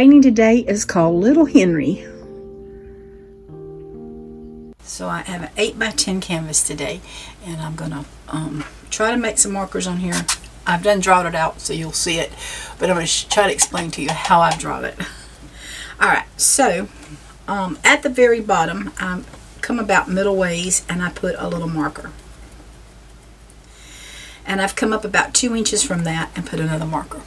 Painting today is called Little Henry. So I have an 8 by 10 canvas today, and I'm gonna try to make some markers on here. I've done drawed it out so you'll see it, but I'm gonna try to explain to you how I've drawn it. Alright, so at the very bottom I come about middle ways and I put a little marker, and I've come up about 2 inches from that and put another marker.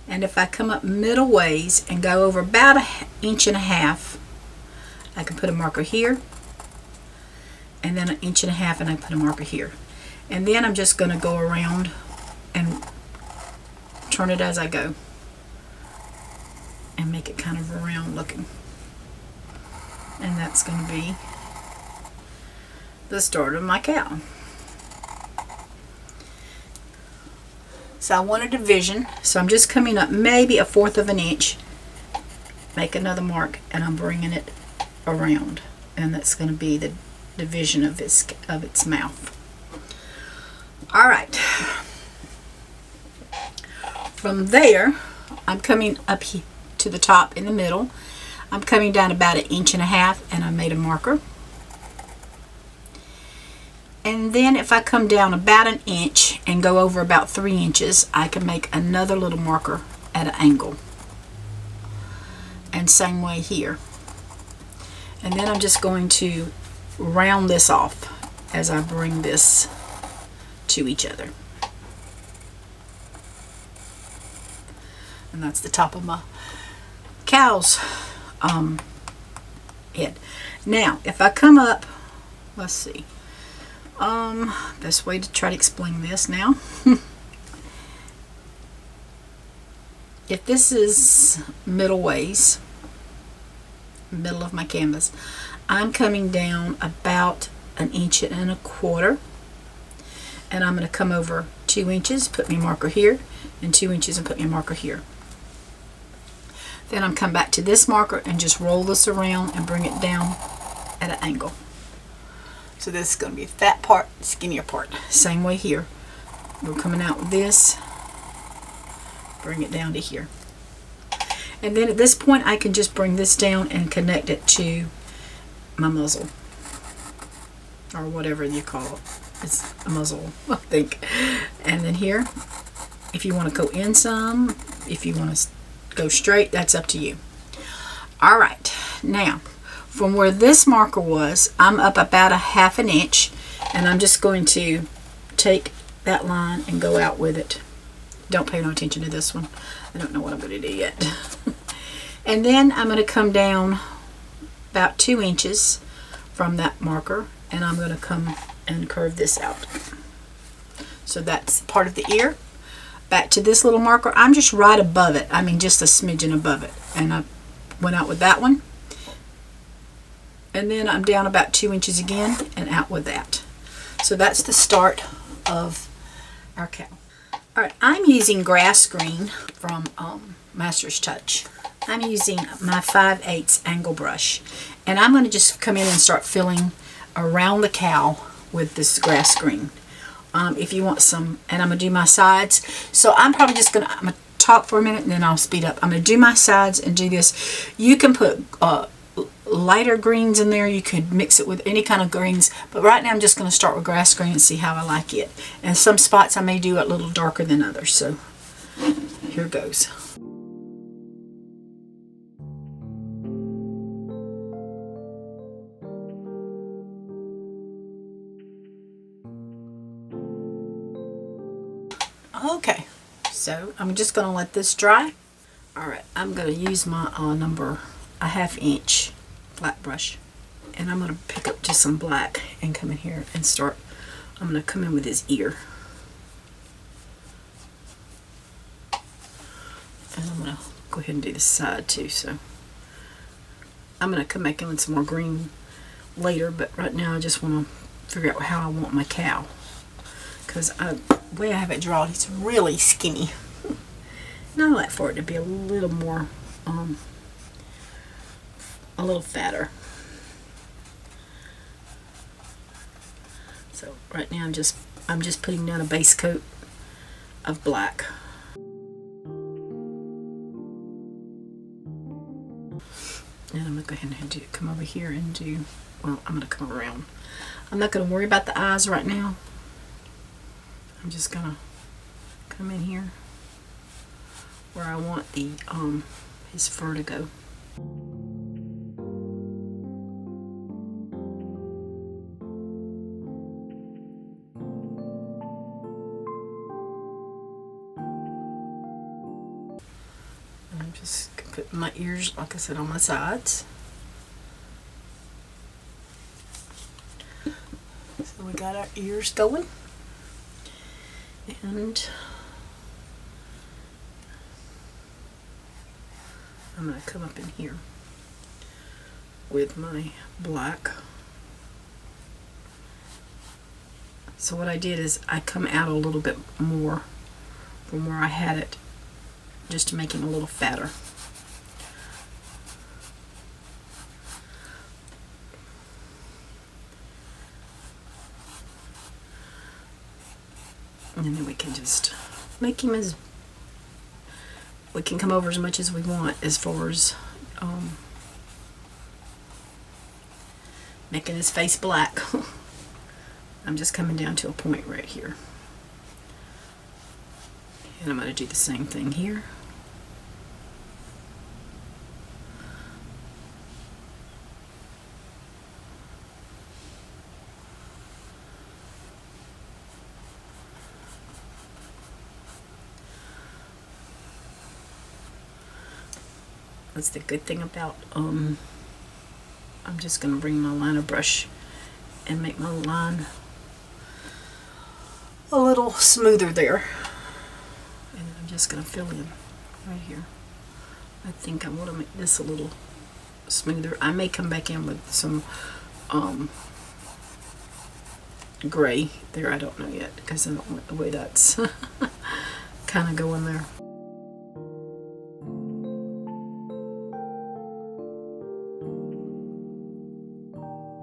And if I come up middle ways and go over about 1.5 inches, I can put a marker here, and then 1.5 inches, and I put a marker here. And then I'm just going to go around and turn it as I go and make it kind of round looking. And that's going to be the start of my cow. So I want a division, so I'm just coming up maybe 1/4 inch, make another mark, and I'm bringing it around, and that's going to be the division of its mouth. All right. From there, I'm coming up to the top in the middle. I'm coming down about 1.5 inches, and I made a marker. And then if I come down about 1 inch and go over about 3 inches, I can make another little marker at an angle. And same way here. And then I'm just going to round this off as I bring this to each other. And that's the top of my cow's head. Now, if I come up, let's see. Best way to try to explain this now. If this is middle ways, middle of my canvas, I'm coming down about 1.25 inches, and I'm going to come over 2 inches, put me a marker here, and 2 inches and put me a marker here. Then I'm come back to this marker and just roll this around and bring it down at an angle. So this is going to be fat part, skinnier part. Same way here. We're coming out with this, bring it down to here. And then at this point I can just bring this down and connect it to my muzzle. Or whatever you call it. It's a muzzle, I think. And then here, if you want to go in some, if you want to go straight, that's up to you. Alright, now from where this marker was, I'm up about 1/2 inch, and I'm just going to take that line and go out with it. Don't pay no attention to this one. I don't know what I'm going to do yet. And then I'm going to come down about 2 inches from that marker, and I'm going to come and curve this out. So that's part of the ear. Back to this little marker, I'm just right above it. I mean, just a smidgen above it. And I went out with that one. And then I'm down about 2 inches again and out with that. So that's the start of our cow. Alright, I'm using grass green from Master's Touch. I'm using my 5/8 angle brush. And I'm going to just come in and start filling around the cow with this grass green. If you want some, and I'm going to do my sides. So I'm probably just going to talk for a minute and then I'll speed up. I'm going to do my sides and do this. You can put lighter greens in there. You could mix it with any kind of greens, but right now I'm just going to start with grass green and see how I like it. And some spots I may do a little darker than others, so here goes. Okay, so I'm just going to let this dry. Alright, I'm going to use my number 1/2 inch black brush, and I'm going to pick up just some black and come in here and start. I'm going to come in with his ear, and I'm going to go ahead and do this side too. So I'm going to come back in with some more green later, but right now I just want to figure out how I want my cow, because the way I have it drawn, it's really skinny, and I like for it to be a little more a little fatter. So right now I'm just putting down a base coat of black. going to go ahead and come over here and do, well, I'm going to come around. I'm not going to worry about the eyes right now. I'm just going to come in here where I want the his fur to go. And I'm just going to put my ears, like I said, on my sides. So we got our ears going. And I'm going to come up in here with my black. So what I did is I come out a little bit more from where I had it, just to make him a little fatter. And then we can just make him as, we can come over as much as we want as far as making his face black. I'm just coming down to a point right here. And I'm going to do the same thing here. That's the good thing about, I'm just going to bring my liner brush and make my line a little smoother there. And I'm just going to fill in right here. I think I want to make this a little smoother. I may come back in with some gray there. I don't know yet because I don't like the way that's kind of going there.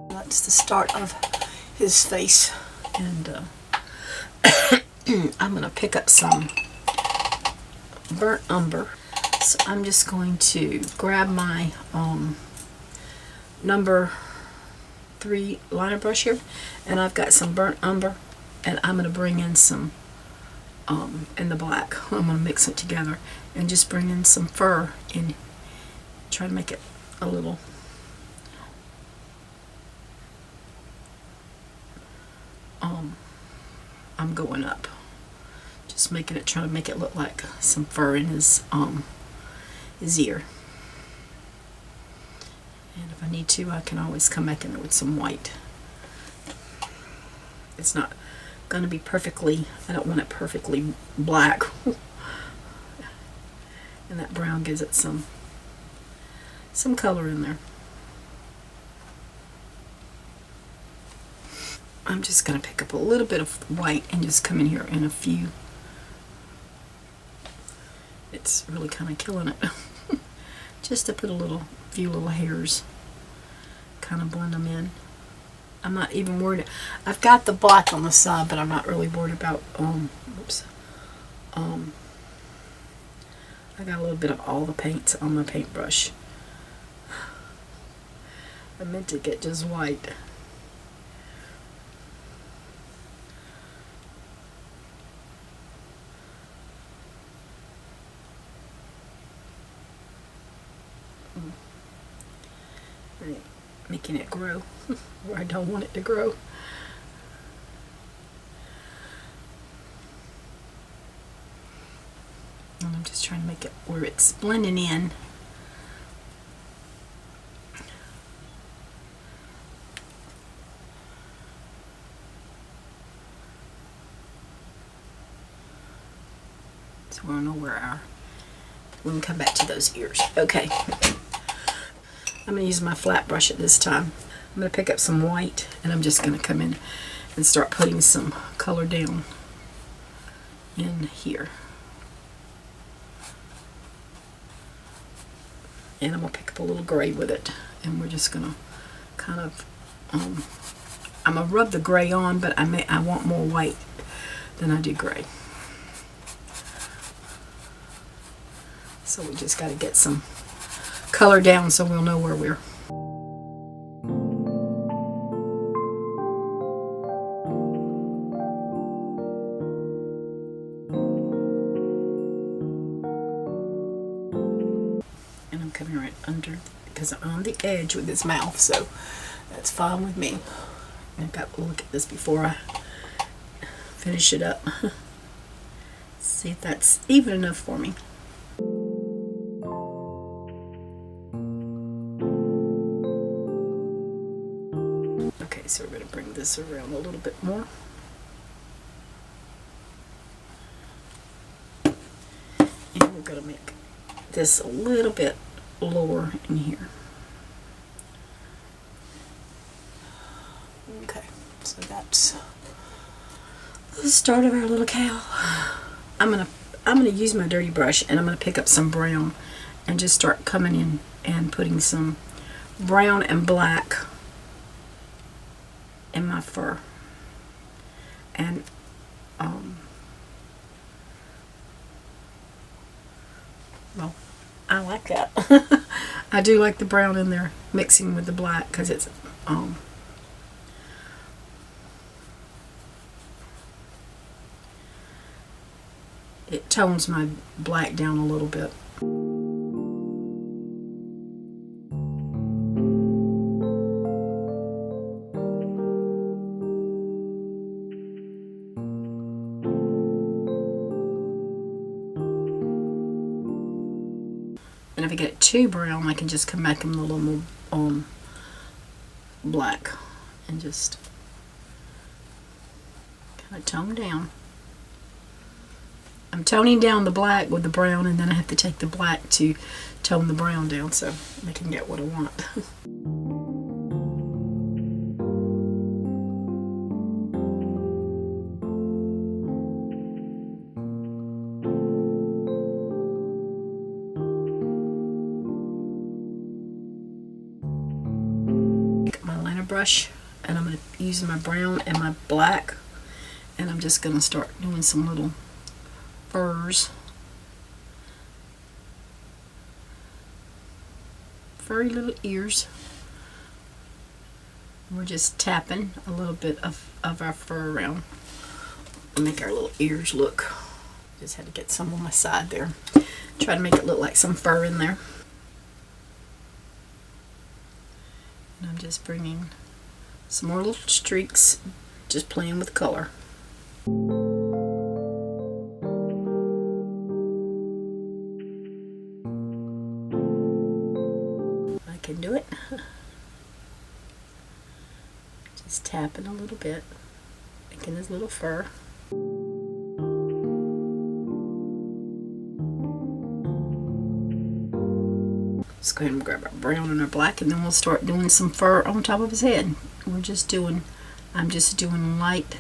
That's the start of his face, and I'm going to pick up some burnt umber. So I'm just going to grab my number 3 liner brush here, and I've got some burnt umber, and I'm going to bring in some in the black. I'm going to mix it together and just bring in some fur and try to make it a little I'm going up, just making it, trying to make it look like some fur in his ear. And if I need to, I can always come back in there with some white. It's not going to be perfectly, I don't want it perfectly black. And that brown gives it some color in there. I'm just going to pick up a little bit of white and just come in here in a few. It's really kind of killing it. Just to put a few little hairs, kind of blend them in. I'm not even worried. I've got the black on the side, but I'm not really worried about, oops. I got a little bit of all the paints on my paintbrush. I meant to get just white. Making it grow where I don't want it to grow. And I'm just trying to make it where it's blending in. So we'll know where we can come back to those ears. Okay. I'm going to use my flat brush at this time. I'm going to pick up some white, and I'm just going to come in and start putting some color down in here. And I'm going to pick up a little gray with it, and we're just going to kind of, I'm going to rub the gray on, but I want more white than I do gray. So we just got to get some color down so we'll know where we're coming right under because I'm on the edge with his mouth, so that's fine with me. I've got to look at this before I finish it up. See if that's even enough for me. Okay, so we're going to bring this around a little bit more. And we're going to make this a little bit lower in here. Okay, so that's the start of our little cow. I'm gonna use my dirty brush, and I'm gonna pick up some brown and just start coming in and putting some brown and black in my fur. And well, I like that. I do like the brown in there mixing with the black because it's it tones my black down a little bit. And if I get it too brown, I can just come back in a little more black and just kind of tone down. I'm toning down the black with the brown, and then I have to take the black to tone the brown down so I can get what I want. Take my liner brush, and I'm going to use my brown and my black, and I'm just going to start doing some little furs. Furry little ears. We're just tapping a little bit of our fur around and make our little ears look. Just had to get some on my side there. Try to make it look like some fur in there. And I'm just bringing some more little streaks, just playing with color. Can do it. Just tapping a little bit, making his little fur. Let's go ahead and grab our brown and our black, and then we'll start doing some fur on top of his head. I'm just doing light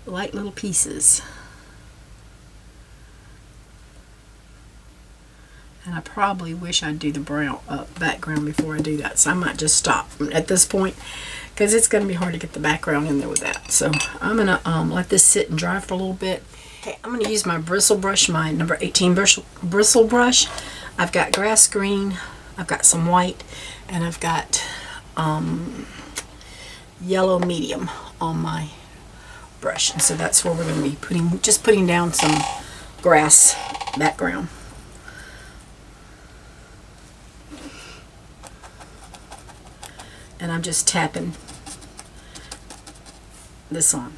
little pieces. And I probably wish I'd do the brown background before I do that. So I might just stop at this point because it's going to be hard to get the background in there with that. So I'm going to let this sit and dry for a little bit. Okay, I'm going to use my bristle brush, my number 18 bristle brush. I've got grass green, I've got some white, and I've got yellow medium on my brush. And so that's where we're going to be putting down some grass background. And I'm just tapping this on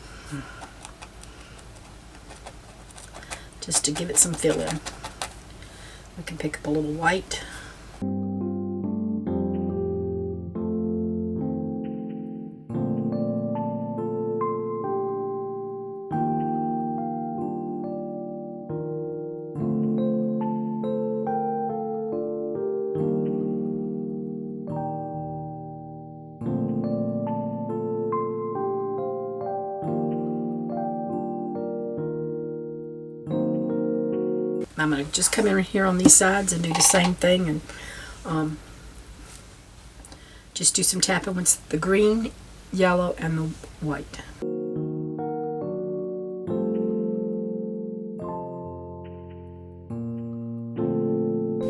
just to give it some fill in. We can pick up a little white. I'm going to just come in here on these sides and do the same thing, and just do some tapping with the green, yellow, and the white.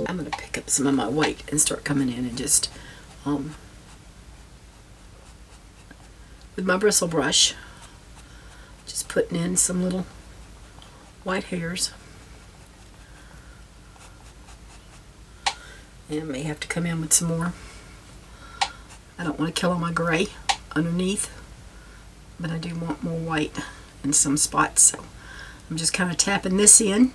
I'm going to pick up some of my white and start coming in and just with my bristle brush, just putting in some little white hairs. And may have to come in with some more. I don't want to kill all my gray underneath, but I do want more white in some spots, so I'm just kind of tapping this in.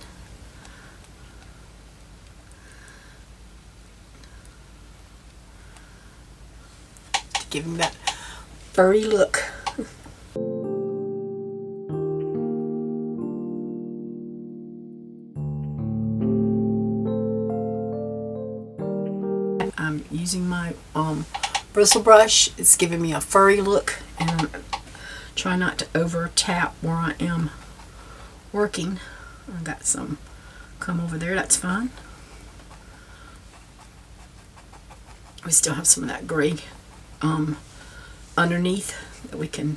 To give him that furry look. I'm using my bristle brush. It's giving me a furry look, and I'm trying not to over tap where I am working. I got some come over there, that's fine. We still have some of that gray underneath that we can,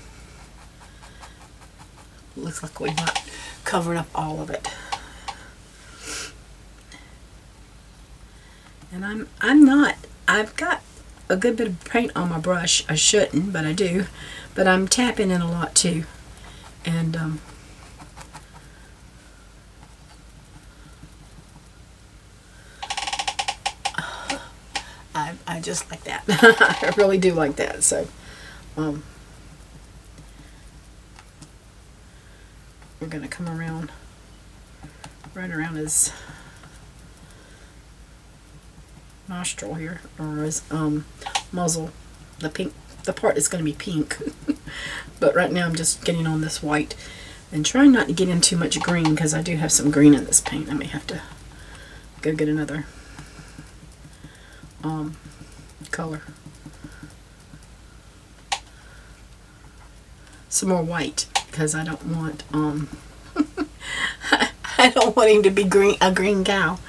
looks like we're not covering up all of it. And I'm not, I've got a good bit of paint on my brush. I shouldn't, but I do. But I'm tapping in a lot too. And I just like that. I really do like that. So we're going to come around, right around his nostril here, or his muzzle. The pink, the part is going to be pink. But right now I'm just getting on this white and trying not to get in too much green, because I do have some green in this paint. I may have to go get another color. Some more white, because I don't want I don't want him to be green, a green cow.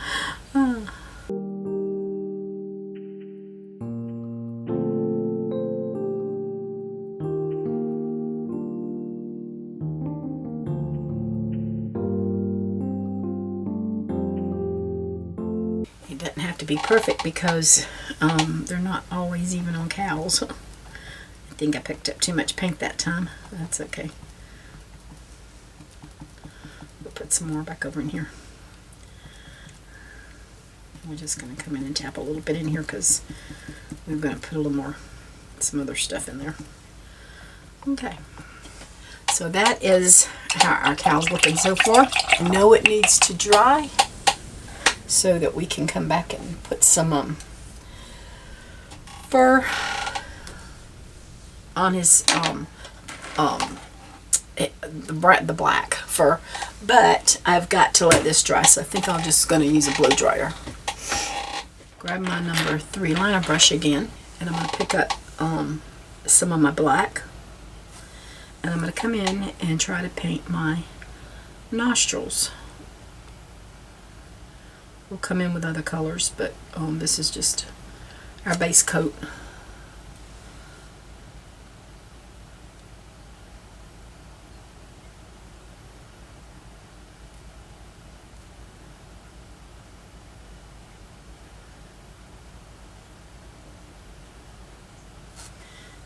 It doesn't have to be perfect, because they're not always even on cows. I think I picked up too much paint that time. That's okay. We'll put some more back over in here. We're just going to come in and tap a little bit in here, because we're going to put a little more, some other stuff in there. Okay. So that is how our cow's looking so far. I know it needs to dry so that we can come back and put some fur on his the black fur, but I've got to let this dry, so I think I'm just going to use a blow dryer. Grab my number 3 liner brush again, and I'm going to pick up some of my black, and I'm going to come in and try to paint my nostrils. We'll come in with other colors, but this is just our base coat.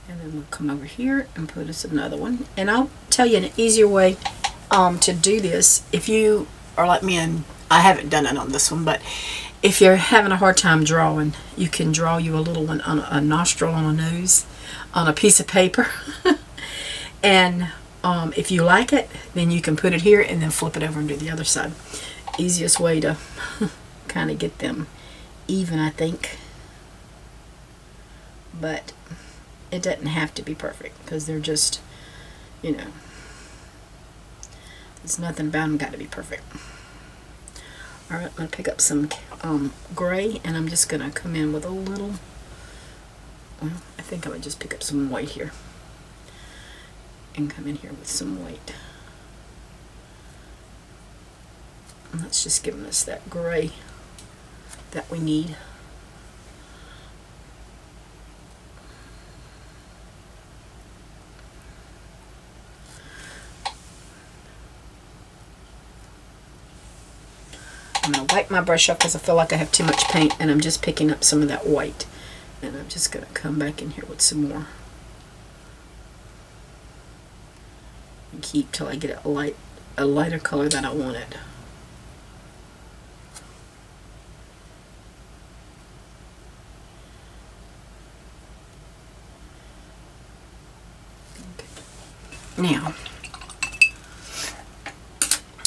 And then we'll come over here and put us another one. And I'll tell you an easier way to do this. If you are like me, and I haven't done it on this one, but if you're having a hard time drawing, you can draw you a little one on a nostril on a nose on a piece of paper. And if you like it, then you can put it here and then flip it over and do the other side. Easiest way to kind of get them even, I think. But it doesn't have to be perfect, because they're just, you know, there's nothing about them got to be perfect. Alright, I'm going to pick up some gray, and I'm just going to come in with a little, well, I think I'm going to just pick up some white here and come in here with some white. And that's just giving us that gray that we need. I'm going to wipe my brush off, because I feel like I have too much paint, and I'm just picking up some of that white. And I'm just going to come back in here with some more. And keep till I get a lighter color that I wanted. Now,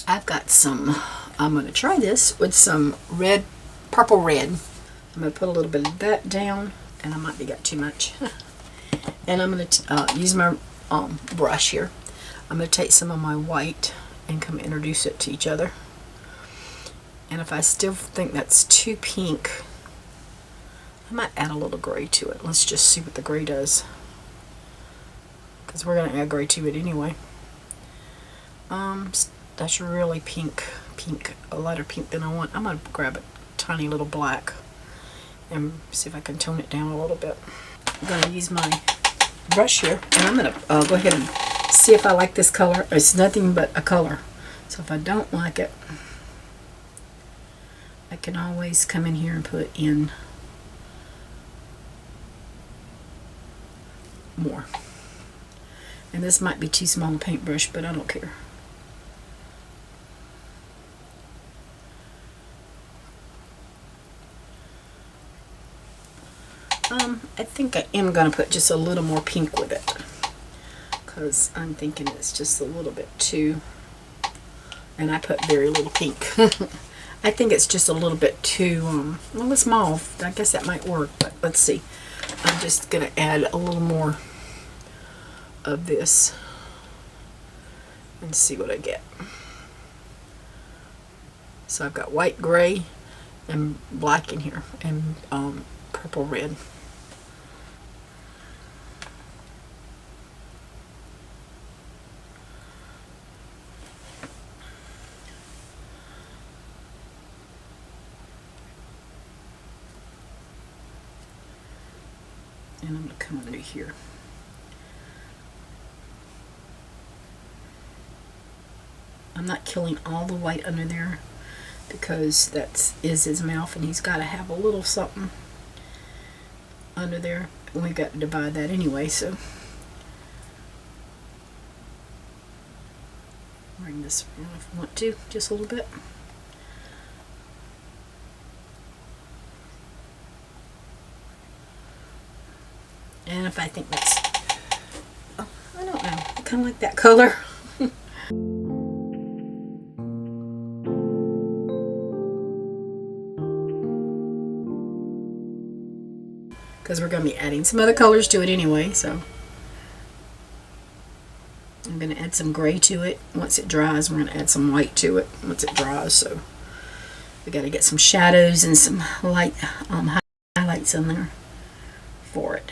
I've got some, I'm going to try this with some red, purple red. I'm going to put a little bit of that down, and I might have got too much. And I'm going to use my brush here. I'm going to take some of my white and come introduce it to each other. And if I still think that's too pink, I might add a little gray to it. Let's just see what the gray does, because we're going to add gray to it anyway. That's really pink, a lighter pink than I want. I'm going to grab a tiny little black and see if I can tone it down a little bit. I'm going to use my brush here, and I'm going to go ahead and see if I like this color. It's nothing but a color, so if I don't like it, I can always come in here and put in more. And this might be too small a paintbrush, but I don't care. I think I am going to put just a little more pink with it, because I'm thinking it's just a little bit too, and I put very little pink. I think it's just a little bit too, well, it's mauve. I guess that might work, but let's see. I'm just going to add a little more of this and see what I get. So I've got white, gray, and black in here, and purple, red. And I'm going to come under here. I'm not killing all the white under there, because that is his mouth, and he's got to have a little something under there. And we got to divide that anyway, so bring this around if I want to, just a little bit. And if I think that's, oh, I don't know, I kind of like that color. Because we're going to be adding some other colors to it anyway, so I'm going to add some gray to it. Once it dries, we're going to add some white to it once it dries. So we got to get some shadows and some light highlights in there for it.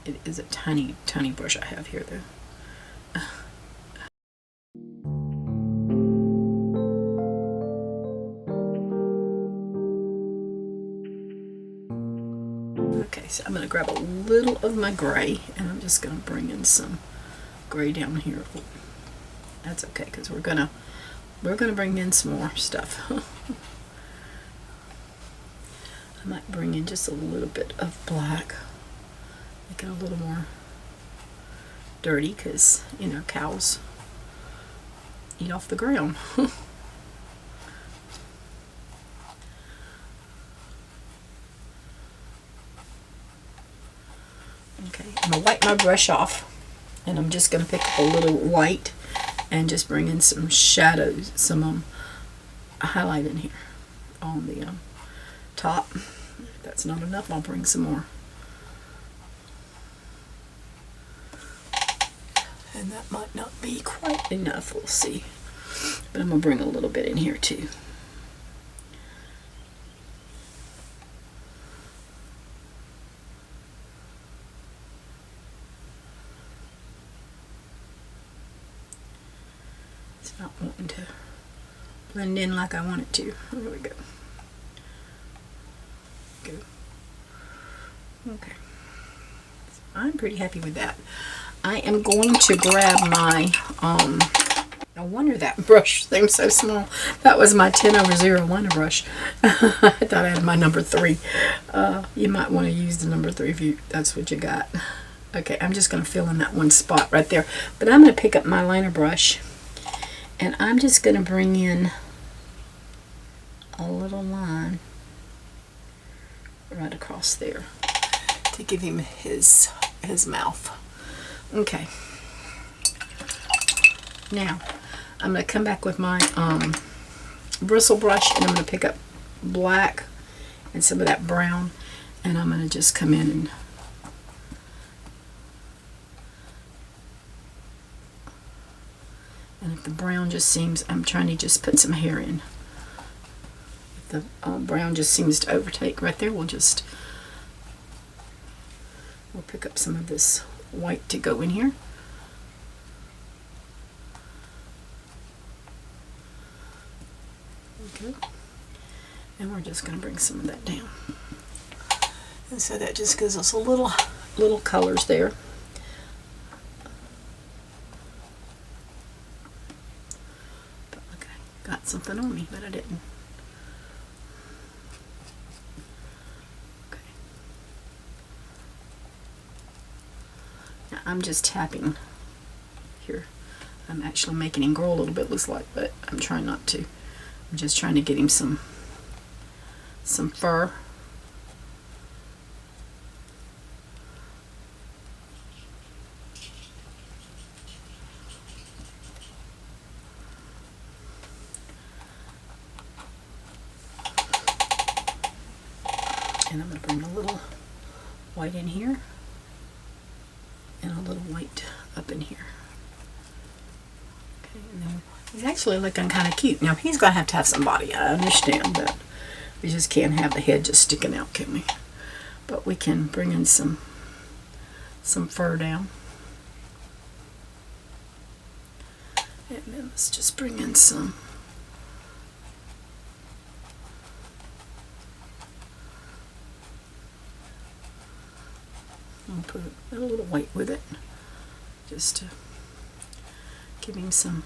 It is a tiny, tiny brush I have here, though. Okay, so I'm going to grab a little of my gray, and I'm just going to bring in some gray down here. That's okay, because we're gonna bring in some more stuff. I might bring in just a little bit of black. Make it a little more dirty, because, you know, cows eat off the ground. Okay, I'm going to wipe my brush off, and I'm just going to pick up a little white and just bring in some shadows, some highlight in here on the top. If that's not enough, I'll bring some more. And that might not be quite enough, we'll see. But I'm going to bring a little bit in here too. It's not wanting to blend in like I want it to. There we go. Good. Okay. So I'm pretty happy with that. I am going to grab my, no wonder that brush seems so small. That was my 10/01 brush. I thought I had my number 3. You might want to use the number 3 if that's what you got. Okay, I'm just going to fill in that one spot right there. But I'm going to pick up my liner brush, and I'm just going to bring in a little line right across there to give him his mouth. Okay. Now, I'm going to come back with my bristle brush, and I'm going to pick up black and some of that brown, and I'm going to just come in and if the brown just seems, I'm trying to just put some hair in. If the brown just seems to overtake right there, we'll pick up some of this white to go in here. Okay. And we're just going to bring some of that down. And so that just gives us a little colors there. But look, I got something on me, but I didn't. Okay. Now I'm just tapping here. I'm actually making him grow a little bit, looks like, but I'm trying not to. I'm just trying to get him some fur. And I'm going to bring a little white in here and a little white up in here. Okay, and then he's actually looking kind of cute. Now he's going to have some body. I understand that. We just can't have the head just sticking out, can we? But we can bring in some fur down. And then let's just bring in some I'll put a little white with it, just to give him some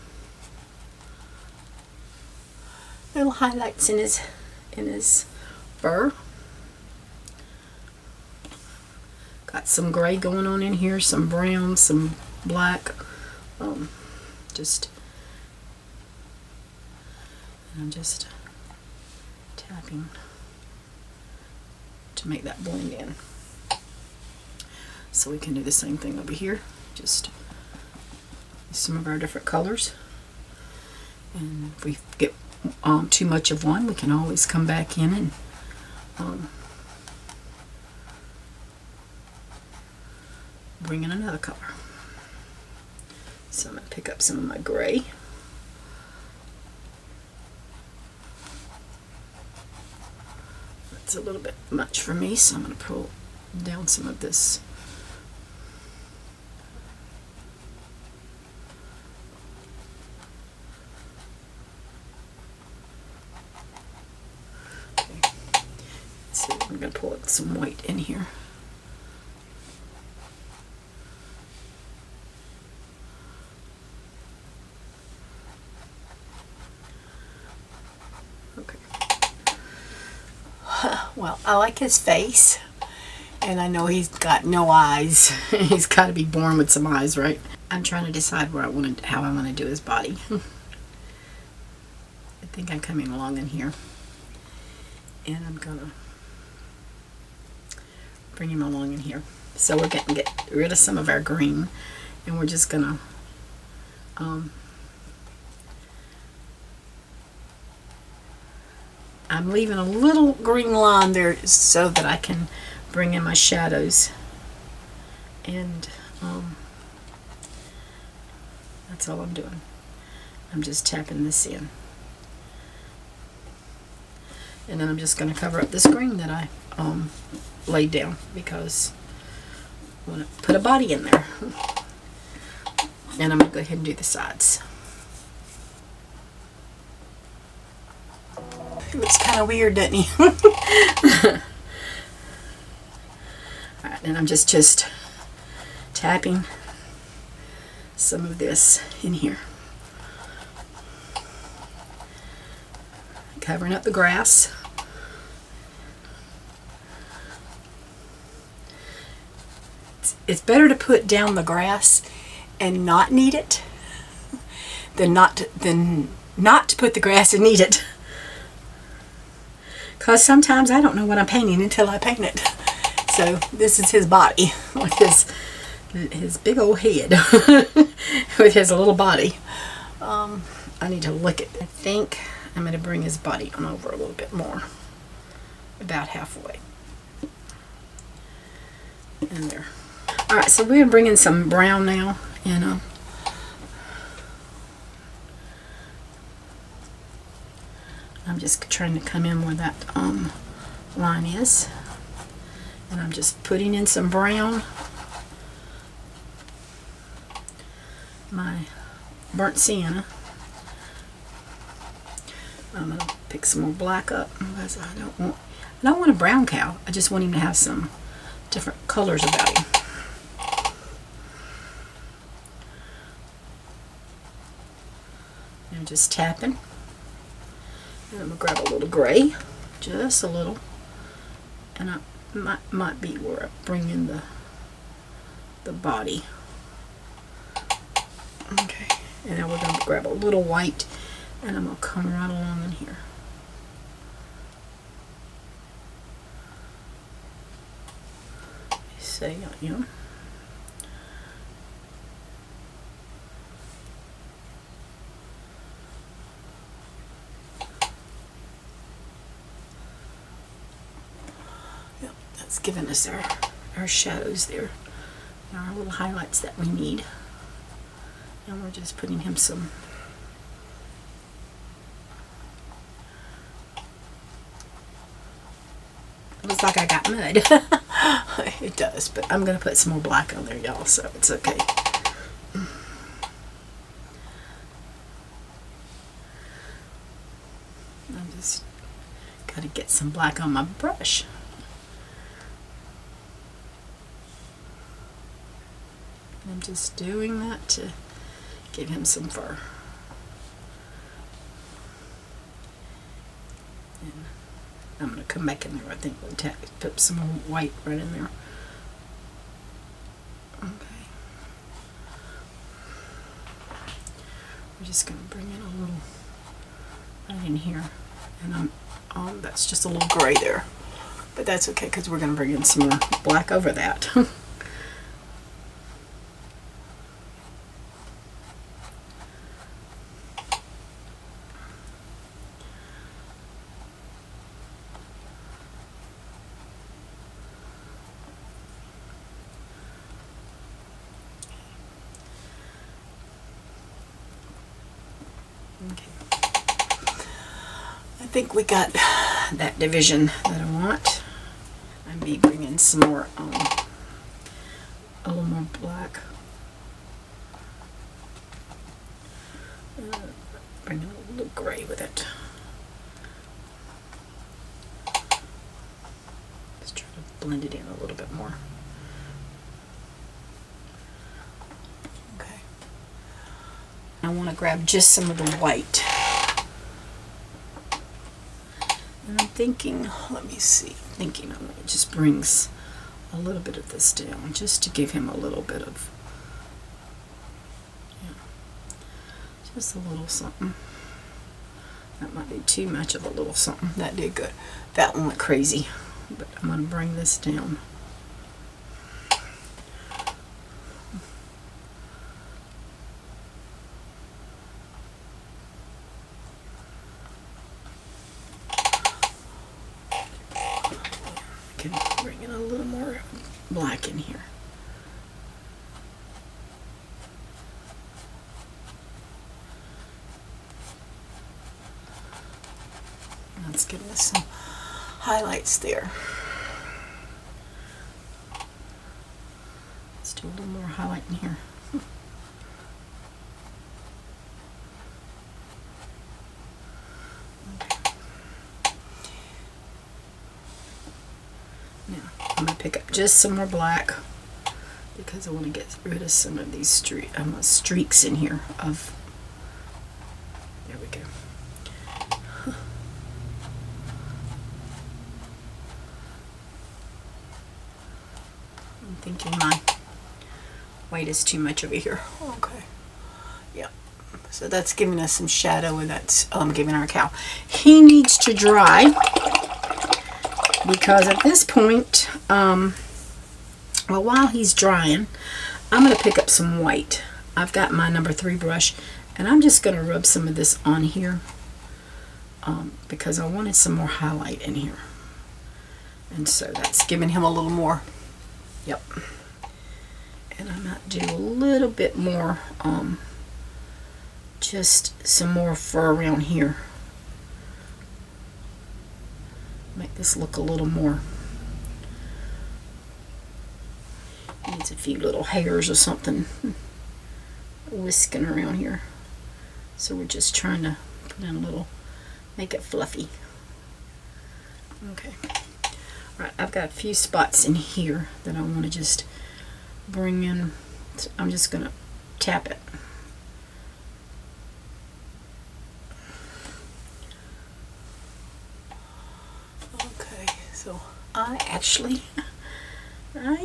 little highlights in his fur. Got some gray going on in here, some brown, some black. I'm just tapping to make that blend in. So we can do the same thing over here. Just some of our different colors. And if we get too much of one, we can always come back in and bring in another color. So I'm going to pick up some of my gray. That's a little bit much for me, so I'm going to pull down some of this. Okay. So I'm going to pull some white in here. Well, I like his face, and I know he's got no eyes. He's got to be born with some eyes, right? I'm trying to decide how I want to do his body. I think I'm coming along in here, and I'm gonna bring him along in here. So we're going to get rid of some of our green, and we're just gonna I'm leaving a little green line there so that I can bring in my shadows, and that's all I'm doing. I'm just tapping this in, and then I'm just going to cover up this green that I laid down because I want to put a body in there. And I'm going to go ahead and do the sides. He looks kind of weird, doesn't he? Alright, and I'm just tapping some of this in here. Covering up the grass. It's better to put down the grass and not knead it than not to put the grass and knead it. Because sometimes I don't know what I'm painting until I paint it. So this is his body with his big old head with his little body. I need to look at. I think I'm going to bring his body on over a little bit more, about halfway. And there. All right, so we're going to bring in some brown now, I'm just trying to come in where that line is, and I'm just putting in some brown. My burnt sienna. I'm gonna pick some more black up because I don't want a brown cow. I just want him to have some different colors about him. I'm just tapping. And I'm gonna grab a little gray, just a little, and I might be where I bring in the body. Okay, and now we're gonna grab a little white, and I'm gonna come right along in here. Say, That's giving us our shadows there, our little highlights that we need. And we're just putting him some looks like I got mud. It does, but I'm gonna put some more black on there, y'all, so it's okay. I'm just gotta get some black on my brush. I'm just doing that to give him some fur. And I'm going to come back in there. I think we'll put some more white right in there. Okay. We're just going to bring in a little right in here. And that's just a little gray there. But that's okay because we're going to bring in some more black over that. I think we got that division that I want. I may bring in some more, a little more black. Bring in a little gray with it. Just try to blend it in a little bit more. Okay. I want to grab just some of the white. And I'm thinking, let me see, it just brings a little bit of this down, just to give him a little bit of, just a little something. That might be too much of a little something. That did good. That one went crazy, but I'm going to bring this down. Bring in a little more black in here. That's giving us some highlights there. Let's do a little more highlight in here. I'm going to pick up just some more black because I want to get rid of some of these streaks in here of, there we go. I'm thinking my white is too much over here. Okay. Yep. So that's giving us some shadow, and that's giving our cow. He needs to dry. because at this point, well, while he's drying, I'm going to pick up some white. I've got my number 3 brush, and I'm just going to rub some of this on here because I wanted some more highlight in here. And so that's giving him a little more, yep. And I might do a little bit more, just some more fur around here. Make this look a little more. Needs a few little hairs or something whisking around here. So we're just trying to put in a little, make it fluffy. Okay. Alright, I've got a few spots in here that I want to just bring in. So I'm just going to tap it. Okay, so I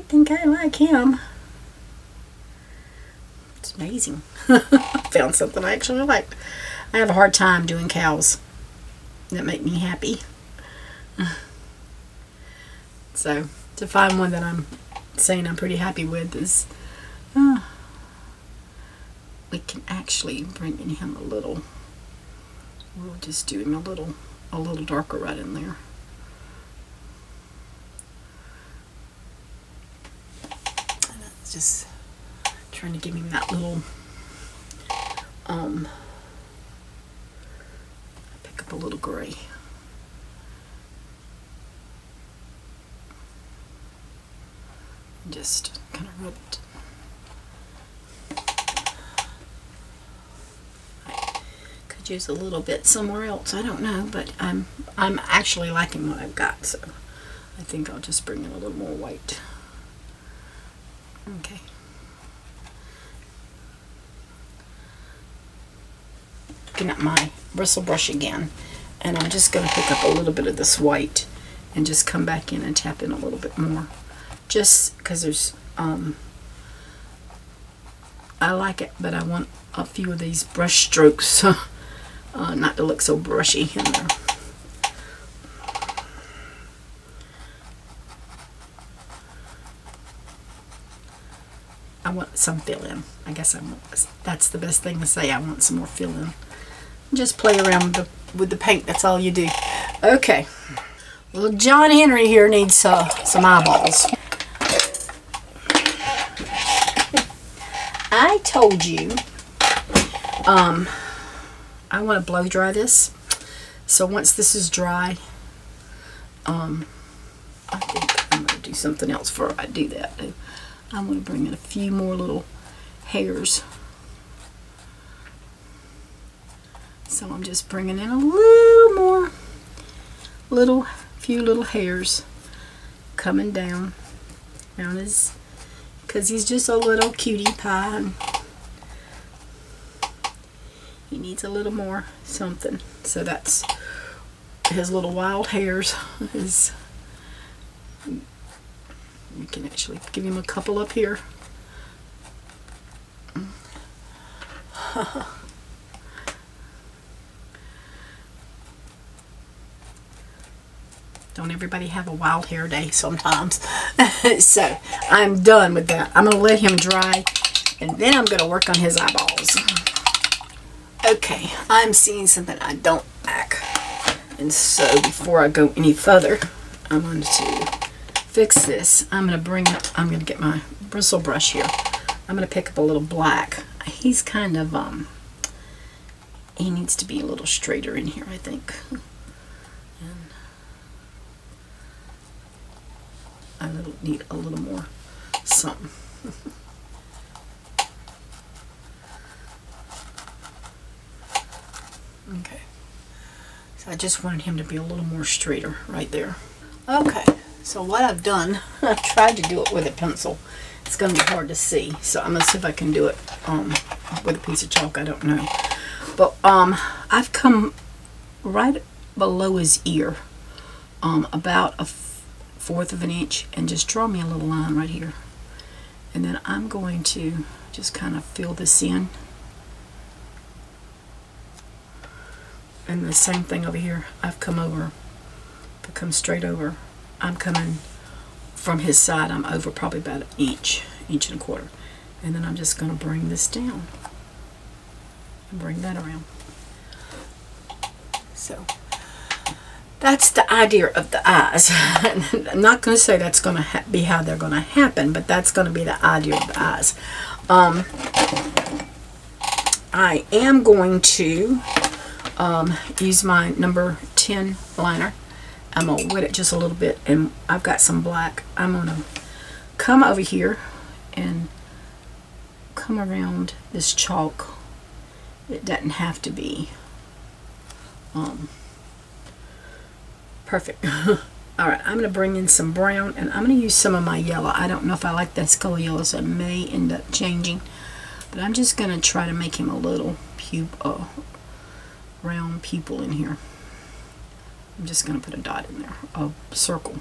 think I like him. It's amazing. Found something I actually like. I have a hard time doing cows that make me happy. So to find one that I'm saying I'm pretty happy with is, we can actually bring in him a little. We'll just do him a little darker right in there. And that's just trying to give him that little, pick up a little gray. Just kind of rub it. I could use a little bit somewhere else. I don't know, but I'm actually liking what I've got, so I think I'll just bring in a little more white. Okay. Looking at my bristle brush again, and I'm just going to pick up a little bit of this white and just come back in and tap in a little bit more. Just because there's, I like it, but I want a few of these brush strokes not to look so brushy in there. I want some fill-in. I guess that's the best thing to say. I want some more fill-in. Just play around with the paint. That's all you do. Okay. Well, John Henry here needs some eyeballs. I told you I want to blow dry this. So once this is dry, I think I'm going to do something else before I do that. I'm going to bring in a few more little hairs. So I'm just bringing in a little more, few little hairs coming down around his, because he's just a little cutie pie. And he needs a little more something. So that's his little wild hairs. We can actually give him a couple up here. Don't everybody have a wild hair day sometimes? So I'm done with that. I'm going to let him dry, and then I'm going to work on his eyeballs. Okay, I'm seeing something I don't like, and so before I go any further, I'm going to fix this. I'm going to get my bristle brush here. I'm going to pick up a little black. He's kind of he needs to be a little straighter in here, I think. And I need a little more something. Okay. So I just wanted him to be a little more straighter right there. Okay. So what I've done, I've tried to do it with a pencil. It's going to be hard to see. So I'm going to see if I can do it with a piece of chalk. I don't know. But I've come right below his ear, about a fourth of an inch, and just draw me a little line right here. And then I'm going to just kind of fill this in. And the same thing over here. I've come straight over I'm coming from his side, I'm over probably about an inch, inch and a quarter. And then I'm just going to bring this down and bring that around. So that's the idea of the eyes. I'm not going to say that's going to be how they're going to happen, but that's going to be the idea of the eyes. I am going to use my number 10 liner. I'm going to wet it just a little bit, and I've got some black. I'm going to come over here and come around this chalk. It doesn't have to be perfect. Alright, I'm going to bring in some brown, and I'm going to use some of my yellow. I don't know if I like this color yellow, so it may end up changing. But I'm just going to try to make him a little round pupil in here. I'm just going to put a dot in there, a circle.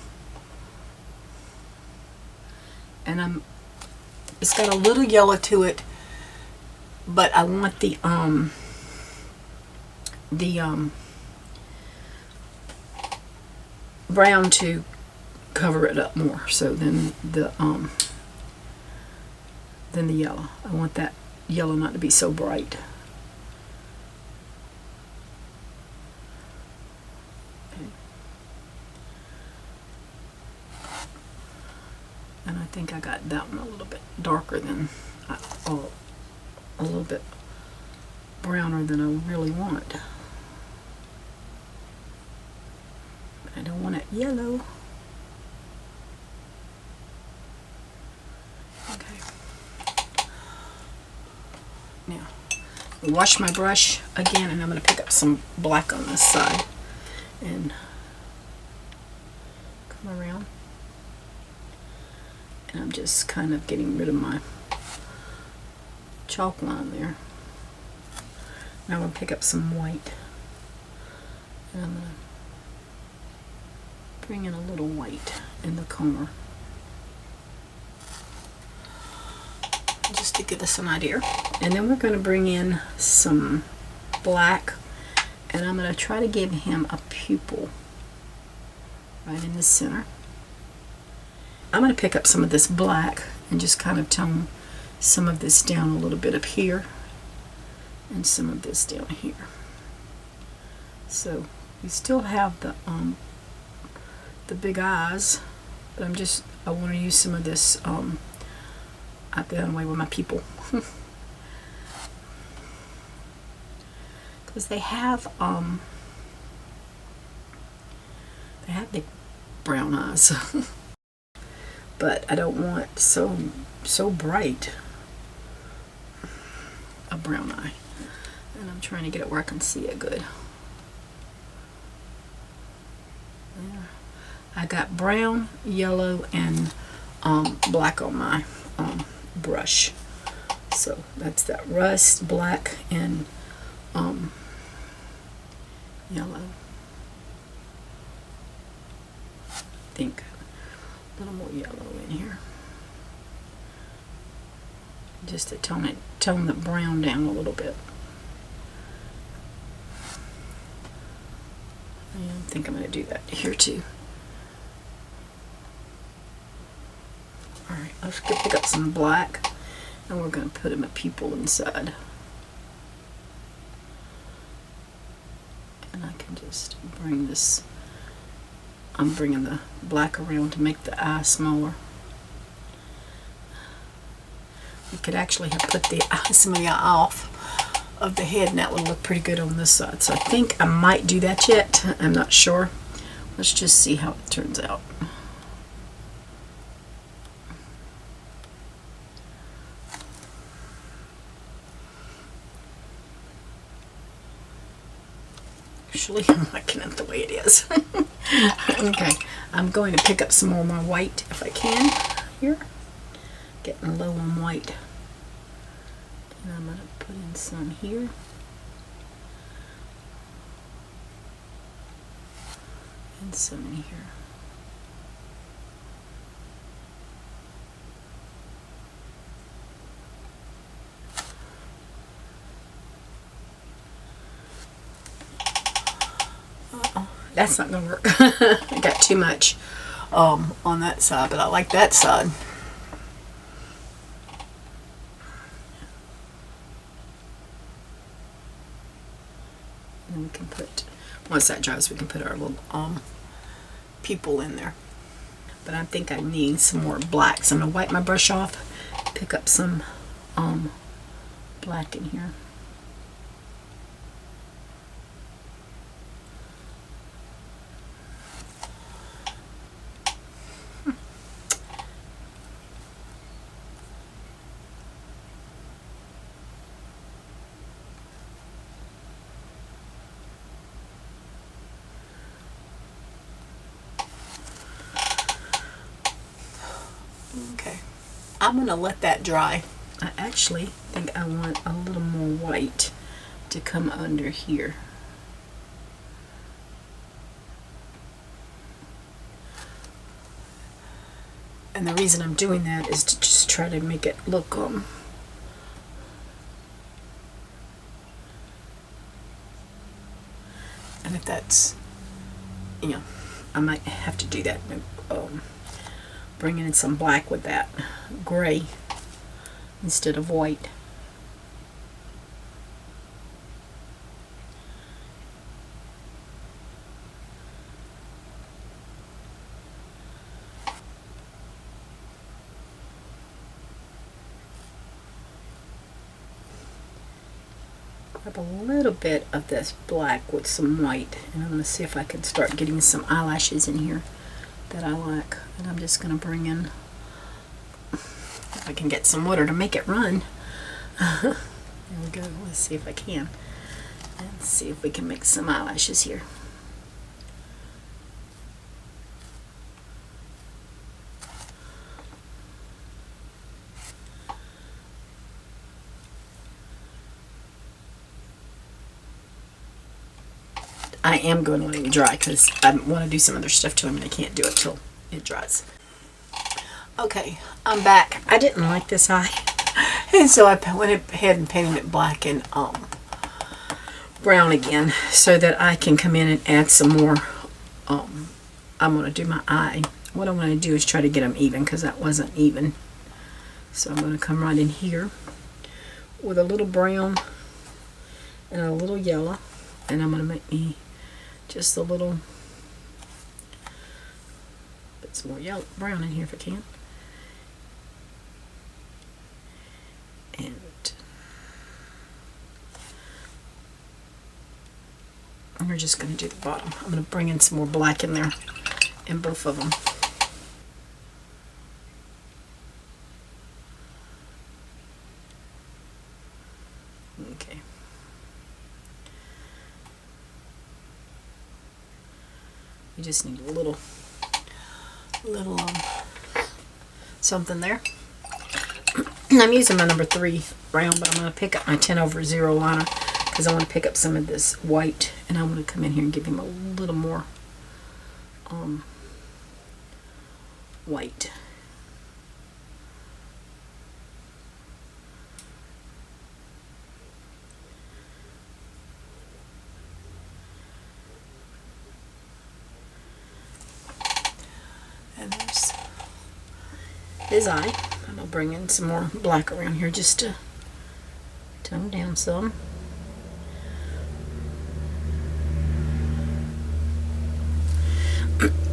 And it's got a little yellow to it, but I want the brown to cover it up more. So then the yellow. I want that yellow not to be so bright. And I think I got that one a little bit darker than, a little bit browner than I really want. But I don't want it yellow. Okay. Now, wash my brush again, and I'm going to pick up some black on this side and come around. And I'm just kind of getting rid of my chalk line there. Now I'm going to pick up some white. And I'm going to bring in a little white in the corner, just to give us an idea. And then we're going to bring in some black, and I'm going to try to give him a pupil right in the center. I'm going to pick up some of this black and just kind of tone some of this down a little bit up here and some of this down here. So we still have the big eyes, but I want to use some of this I've gone away with my people because they have big brown eyes. But I don't want so bright a brown eye. And I'm trying to get it where I can see it good. There. I got brown, yellow, and black on my brush. So that's that rust, black, and yellow. I think a little more yellow in here, just to tone the brown down a little bit. And I think I'm going to do that here too. Alright, let's go pick up some black, and we're going to put him a pupil inside. And I can just bring this, I'm bringing the black around to make the eye smaller. You could actually have put some of the eye off of the head, and that would look pretty good on this side. So I think I might do that yet. I'm not sure. Let's just see how it turns out. Actually, I'm liking it the way it is. Okay, I'm going to pick up some more of my white if I can here. Getting low on white. And I'm going to put in some here. And some in here. That's not going to work. I got too much on that side, but I like that side. And we can put, once that dries, we can put our little people in there. But I think I need some more black, so I'm gonna wipe my brush off, pick up some black in here. Okay, I'm gonna let that dry. I actually think I want a little more white to come under here. And the reason I'm doing that is to just try to make it look and if that's, you know, I might have to do that, bringing in some black with that gray instead of white. Grab a little bit of this black with some white, and I'm going to see if I can start getting some eyelashes in here that I like. And I'm just going to bring in, if I can get some water to make it run. There we go. Let's see if I can. And see if we can make some eyelashes here. I am going to let it dry because I want to do some other stuff to him and I can't do it till it dries. Okay, I'm back. I didn't like this eye, and so I went ahead and painted it black and brown again so that I can come in and add some more. I'm going to do my eye. What I want to do is try to get them even because that wasn't even. So I'm going to come right in here with a little brown and a little yellow, and I'm going to make me just a little bit some more yellow, brown in here if I can. And we're just going to do the bottom. I'm going to bring in some more black in there in both of them. Okay. You just need a little something there. I'm using my number 3 brown, but I'm going to pick up my 10/0 liner because I want to pick up some of this white, and I'm going to come in here and give him a little more white. And there's his eye. I'm going to bring in some more black around here just to tone down some.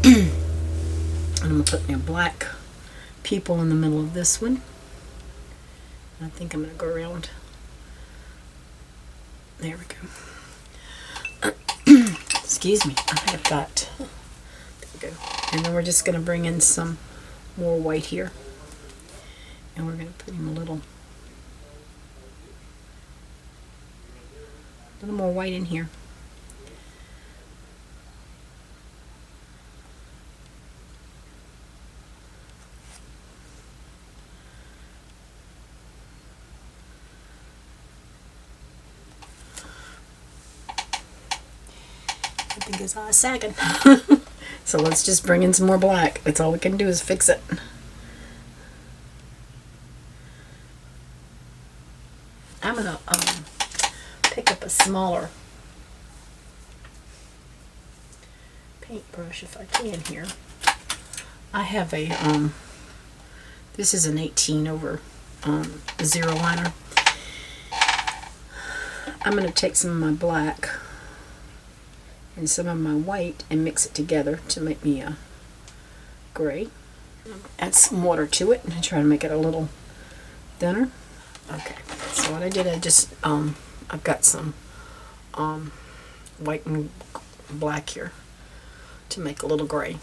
And I'm going to put my black pupil in the middle of this one. I think I'm going to go around. There we go. Excuse me. I have got, there we go. And then we're just going to bring in some more white here. And we're going to put him a little more white in here. I think his eye's sagging. So let's just bring in some more black. That's all we can do is fix it. I'm going to pick up a smaller paintbrush if I can here. I have a, this is an 18 over zero liner. I'm going to take some of my black and some of my white and mix it together to make me a gray. Add some water to it and try to make it a little thinner. Okay, so what I did, I just, I've got some white and black here to make a little gray.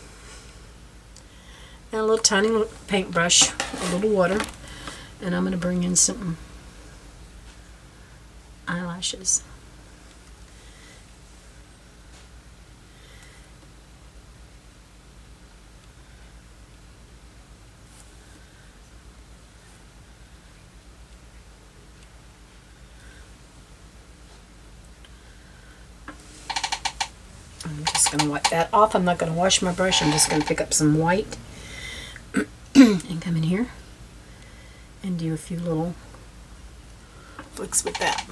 And a little tiny little paintbrush, a little water, and I'm going to bring in some eyelashes. I'm just going to wipe that off. I'm not going to wash my brush. I'm just going to pick up some white and come in here and do a few little flicks with that.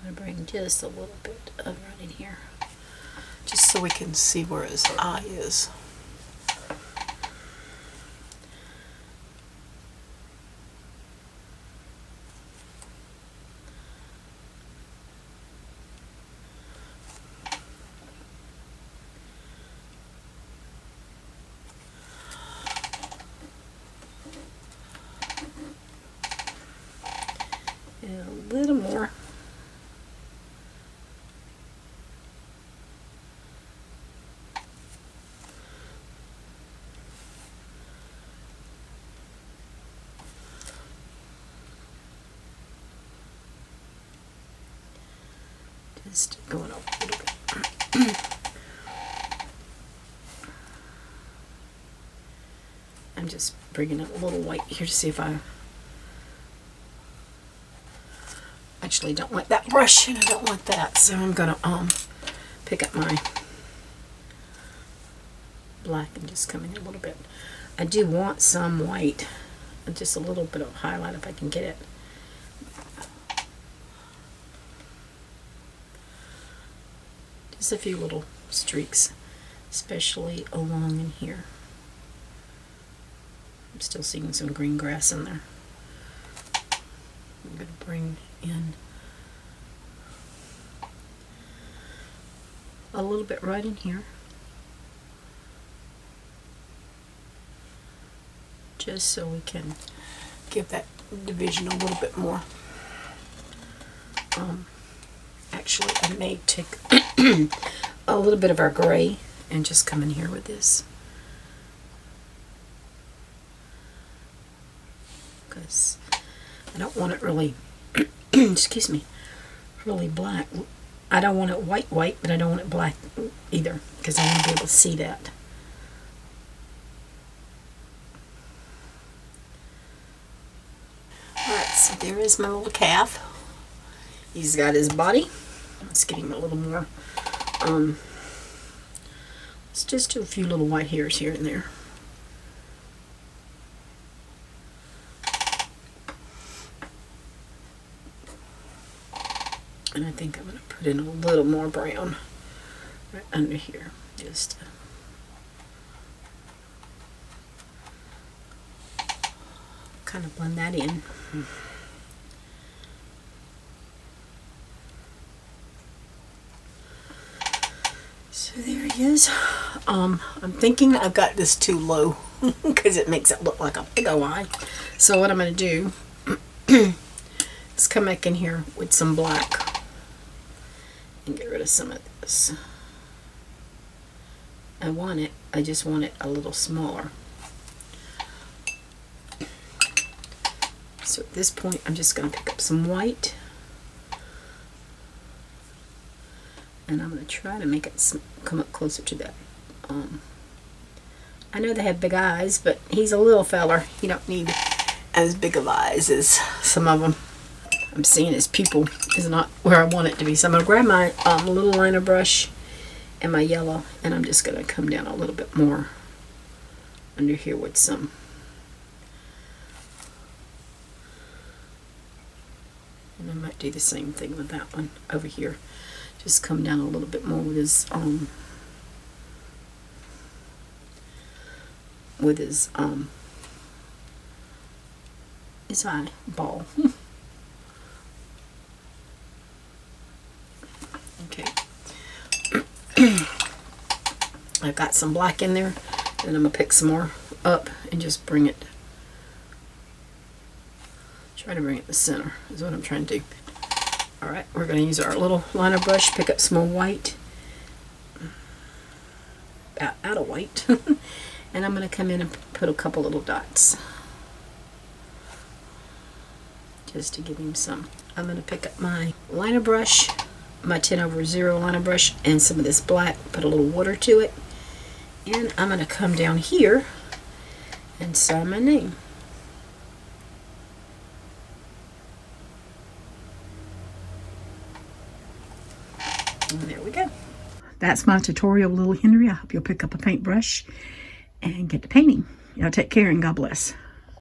I'm going to bring just a little bit of right in here, just so we can see where his eye is. And a little more. Just going up a little bit. I'm just bringing up a little white here to see if I actually don't like that brush, and I don't like that, so I'm gonna pick up my black and just come in a little bit. I do want some white, just a little bit of highlight if I can get it. Just a few little streaks, especially along in here. I'm still seeing some green grass in there. I'm going to bring in a little bit right in here, just so we can give that division a little bit more. Actually, I may take a little bit of our gray and just come in here with this, because I don't want it really, excuse me, really black. I don't want it white, but I don't want it black either, because I want to be able to see that. Alright, so there is my little calf. He's got his body. Let's get him a little more. Let's just do a few little white hairs here and there. And I think I'm going to put in a little more brown right under here. Just kind of blend that in. So there he is. I'm thinking I've got this too low because it makes it look like a big old eye. So what I'm going to do is come back in here with some black and get rid of some of this. I just want it a little smaller. So at this point I'm just going to pick up some white, and I'm going to try to make it come up closer to that. I know they have big eyes, but he's a little feller. You don't need as big of eyes as some of them. I'm seeing his pupil is not where I want it to be. So I'm going to grab my little liner brush and my yellow, and I'm just going to come down a little bit more under here with some And I might do the same thing with that one over here. Just come down a little bit more with his eyeball. Okay. I've got some black in there, and I'm gonna pick some more up and just bring it. Try to bring it to the center is what I'm trying to do. All right, we're gonna use our little liner brush, pick up some more white, out of white, and I'm gonna come in and put a couple little dots, just to give him some. I'm gonna pick up my liner brush, my 10/0 liner brush, and some of this black, put a little water to it, and I'm gonna come down here and sign my name. And there we go. That's my tutorial, little Henry. I hope you'll pick up a paintbrush and get to painting. Y'all take care and God bless.